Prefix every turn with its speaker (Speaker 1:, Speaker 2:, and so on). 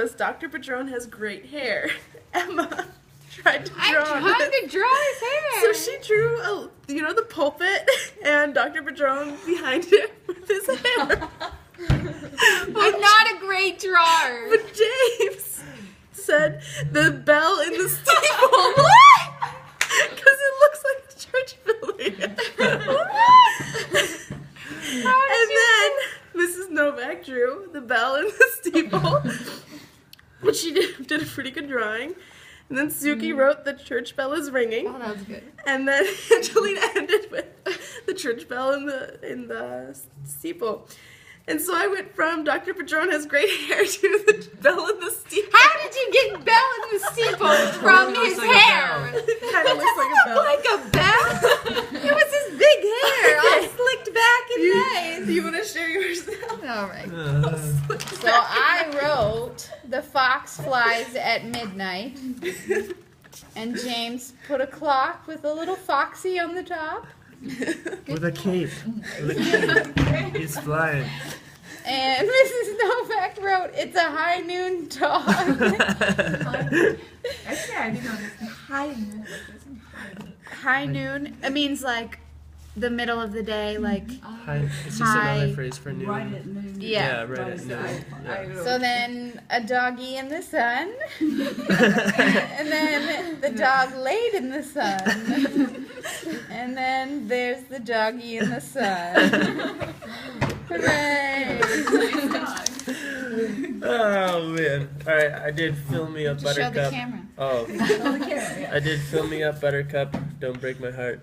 Speaker 1: was Dr. Padron has great hair. Emma tried to
Speaker 2: I'm
Speaker 1: draw
Speaker 2: trying
Speaker 1: this.
Speaker 2: to draw his hair.
Speaker 1: So she drew, the pulpit and Dr. Padron behind it with his hair.
Speaker 2: I'm not a great drawer.
Speaker 1: But James said the bell in the steeple.
Speaker 2: What?
Speaker 1: Because it looks like a church building. And then Mrs. Novak drew the bell in the steeple, which she did a pretty good drawing. And then Suki wrote the church bell is ringing.
Speaker 2: Oh, that was good.
Speaker 1: And then Angelina ended with the church bell in the steeple. And so I went from Dr. Padron has great hair to the bell in the steeple.
Speaker 2: How did you get bell in the steeple from his
Speaker 3: like a
Speaker 2: hair?
Speaker 1: It kind of looks like a bell.
Speaker 2: Like a bell? It was his big hair, all slicked back and nice.
Speaker 1: Do you want to share yours now?
Speaker 2: All right. So I wrote the fox flies at midnight, and James put a clock with a little foxy on the top,
Speaker 3: With a cape. He's flying.
Speaker 2: and Mrs. Novak wrote, "It's a high noon dog."
Speaker 4: Actually, I didn't understand. High noon.
Speaker 2: High noon. It means like the middle of the day, like
Speaker 3: It's just
Speaker 2: Hi.
Speaker 3: another phrase for noon.
Speaker 4: Right at noon.
Speaker 2: yeah.
Speaker 3: Right at noon. Yeah.
Speaker 2: So then a doggy in the sun, and then the dog laid in the sun, and then there's the doggy in the sun. Hooray!
Speaker 3: Oh man! All right, I did fill me up,
Speaker 2: Just show the
Speaker 3: Buttercup.
Speaker 2: camera.
Speaker 3: Oh,
Speaker 4: Oh, the camera, yeah.
Speaker 3: I did fill me up, Buttercup. Don't break my heart.